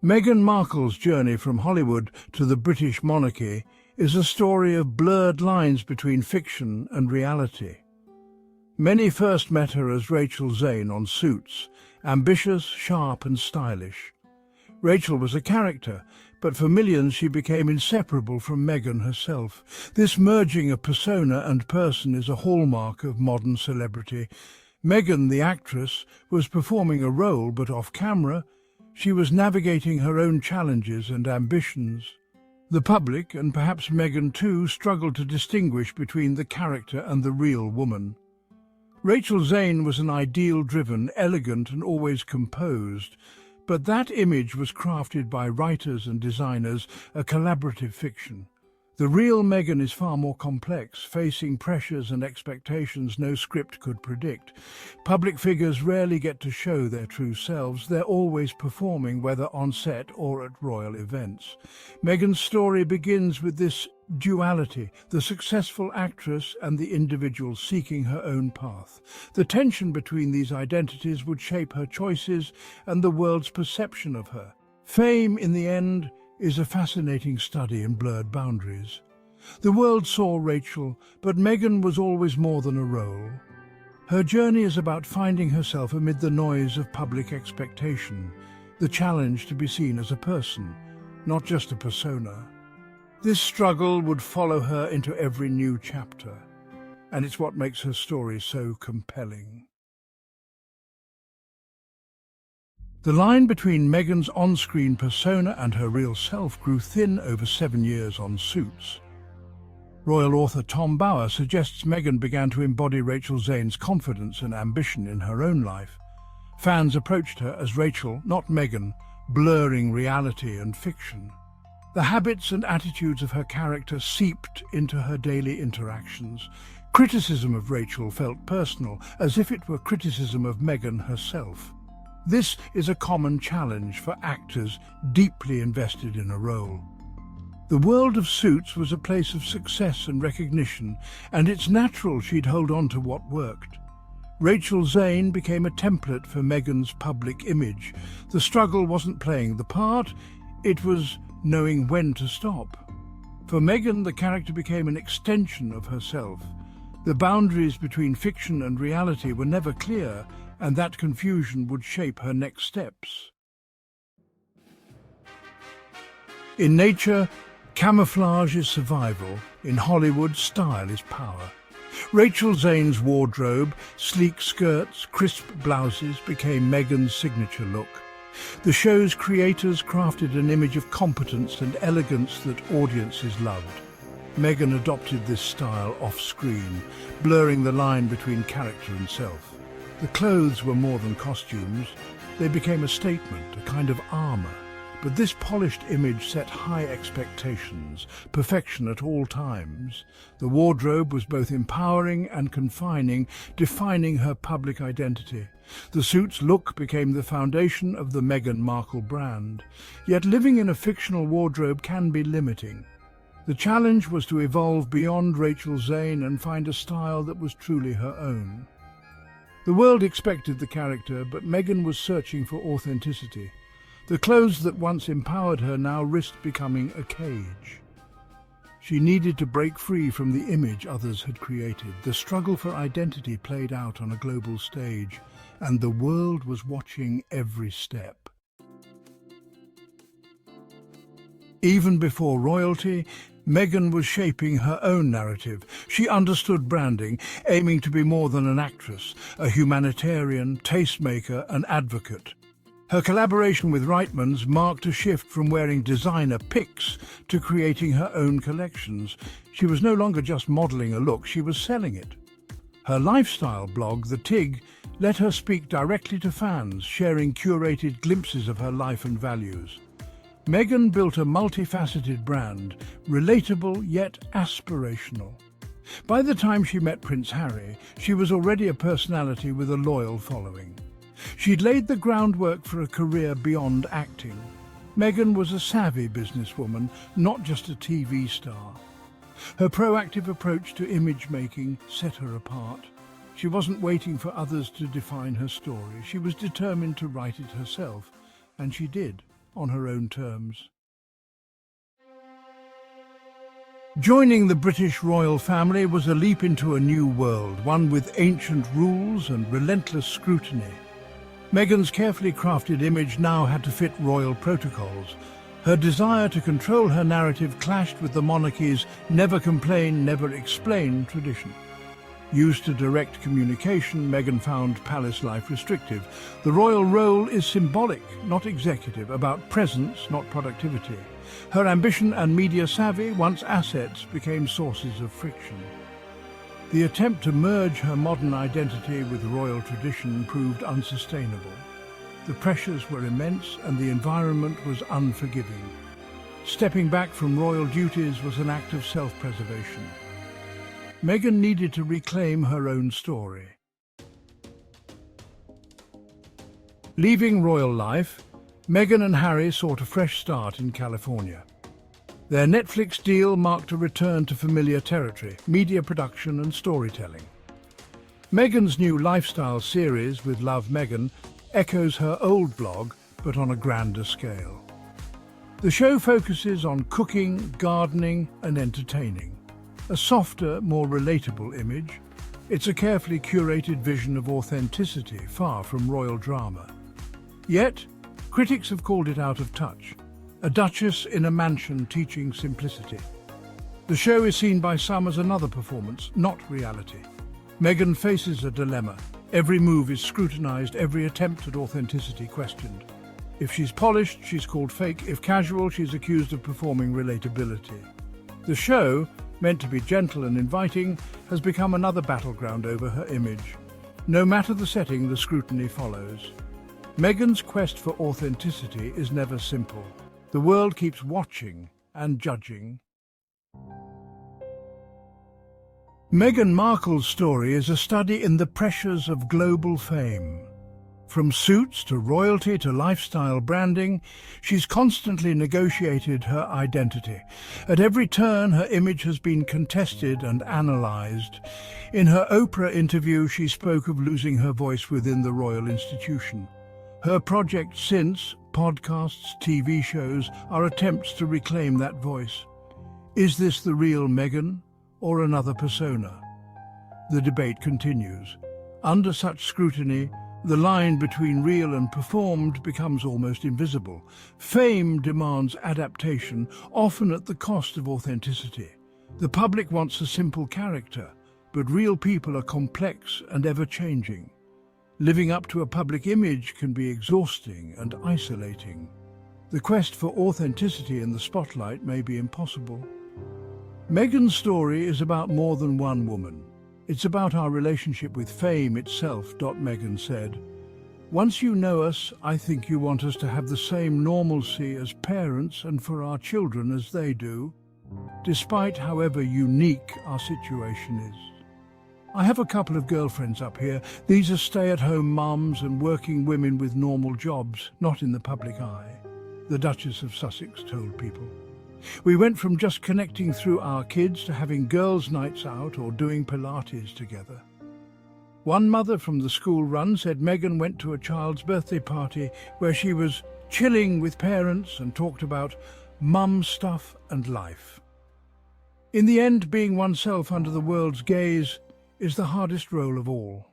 Meghan Markle's journey from Hollywood to the British monarchy is a story of blurred lines between fiction and reality. Many first met her as Rachel Zane on Suits, ambitious, sharp and stylish. Rachel was a character, but for millions she became inseparable from Meghan herself. This merging of persona and person is a hallmark of modern celebrity. Meghan, the actress, was performing a role, but off camera, she was navigating her own challenges and ambitions. The public, and perhaps Meghan too, struggled to distinguish between the character and the real woman. Rachel Zane was an ideal-driven, elegant and always composed, but that image was crafted by writers and designers, a collaborative fiction. The real Meghan is far more complex, facing pressures and expectations no script could predict. Public figures rarely get to show their true selves. They're always performing, whether on set or at royal events. Meghan's story begins with this duality, the successful actress and the individual seeking her own path. The tension between these identities would shape her choices and the world's perception of her. Fame, in the end, is a fascinating study in blurred boundaries. The world saw Rachel, but Meghan was always more than a role. Her journey is about finding herself amid the noise of public expectation, the challenge to be seen as a person, not just a persona. This struggle would follow her into every new chapter, and it's what makes her story so compelling. The line between Meghan's on-screen persona and her real self grew thin over 7 years on Suits. Royal author Tom Bower suggests Meghan began to embody Rachel Zane's confidence and ambition in her own life. Fans approached her as Rachel, not Meghan, blurring reality and fiction. The habits and attitudes of her character seeped into her daily interactions. Criticism of Rachel felt personal, as if it were criticism of Meghan herself. This is a common challenge for actors deeply invested in a role. The world of Suits was a place of success and recognition, and it's natural she'd hold on to what worked. Rachel Zane became a template for Meghan's public image. The struggle wasn't playing the part, it was knowing when to stop. For Meghan, the character became an extension of herself. The boundaries between fiction and reality were never clear, and that confusion would shape her next steps. In nature, camouflage is survival. In Hollywood, style is power. Rachel Zane's wardrobe, sleek skirts, crisp blouses, became Meghan's signature look. The show's creators crafted an image of competence and elegance that audiences loved. Meghan adopted this style off-screen, blurring the line between character and self. The clothes were more than costumes. They became a statement, a kind of armor. But this polished image set high expectations, perfection at all times. The wardrobe was both empowering and confining, defining her public identity. The suit's look became the foundation of the Meghan Markle brand. Yet living in a fictional wardrobe can be limiting. The challenge was to evolve beyond Rachel Zane and find a style that was truly her own. The world expected the character, but Meghan was searching for authenticity. The clothes that once empowered her now risked becoming a cage. She needed to break free from the image others had created. The struggle for identity played out on a global stage, and the world was watching every step. Even before royalty, Meghan was shaping her own narrative. She understood branding, aiming to be more than an actress, a humanitarian, tastemaker, and advocate. Her collaboration with Reitmans marked a shift from wearing designer picks to creating her own collections. She was no longer just modeling a look, she was selling it. Her lifestyle blog, The Tig, let her speak directly to fans, sharing curated glimpses of her life and values. Meghan built a multifaceted brand, relatable yet aspirational. By the time she met Prince Harry, she was already a personality with a loyal following. She'd laid the groundwork for a career beyond acting. Meghan was a savvy businesswoman, not just a TV star. Her proactive approach to image-making set her apart. She wasn't waiting for others to define her story. She was determined to write it herself, and she did. on her own terms. Joining the British royal family was a leap into a new world, one with ancient rules and relentless scrutiny. Meghan's carefully crafted image now had to fit royal protocols. Her desire to control her narrative clashed with the monarchy's never complain, never explain tradition. Used to direct communication, Meghan found palace life restrictive. The royal role is symbolic, not executive, about presence, not productivity. Her ambition and media savvy, once assets, became sources of friction. The attempt to merge her modern identity with royal tradition proved unsustainable. The pressures were immense and the environment was unforgiving. Stepping back from royal duties was an act of self-preservation. Meghan needed to reclaim her own story. Leaving royal life, Meghan and Harry sought a fresh start in California. Their Netflix deal marked a return to familiar territory, media production and storytelling. Meghan's new lifestyle series with Love Meghan echoes her old blog, but on a grander scale. The show focuses on cooking, gardening and entertaining. A softer, more relatable image, it's a carefully curated vision of authenticity, far from royal drama. Yet, critics have called it out of touch, a duchess in a mansion teaching simplicity. The show is seen by some as another performance, not reality. Meghan faces a dilemma. Every move is scrutinized, every attempt at authenticity questioned. If she's polished, she's called fake. If casual, she's accused of performing relatability. The show, meant to be gentle and inviting, has become another battleground over her image. No matter the setting, the scrutiny follows. Meghan's quest for authenticity is never simple. The world keeps watching and judging. Meghan Markle's story is a study in the pressures of global fame. From suits to royalty to lifestyle branding, she's constantly negotiated her identity. At every turn, her image has been contested and analysed. In her Oprah interview, she spoke of losing her voice within the royal institution. Her projects since, podcasts, TV shows, are attempts to reclaim that voice. Is this the real Meghan or another persona? The debate continues. Under such scrutiny, the line between real and performed becomes almost invisible. Fame demands adaptation, often at the cost of authenticity. The public wants a simple character, but real people are complex and ever-changing. Living up to a public image can be exhausting and isolating. The quest for authenticity in the spotlight may be impossible. Meghan's story is about more than one woman. It's about our relationship with fame itself, Meghan said. Once you know us, I think you want us to have the same normalcy as parents and for our children as they do, despite however unique our situation is. I have a couple of girlfriends up here. These are stay-at-home mums and working women with normal jobs, not in the public eye, the Duchess of Sussex told people. We went from just connecting through our kids to having girls' nights out or doing Pilates together. One mother from the school run said Meghan went to a child's birthday party where she was chilling with parents and talked about mum stuff and life. In the end, being oneself under the world's gaze is the hardest role of all.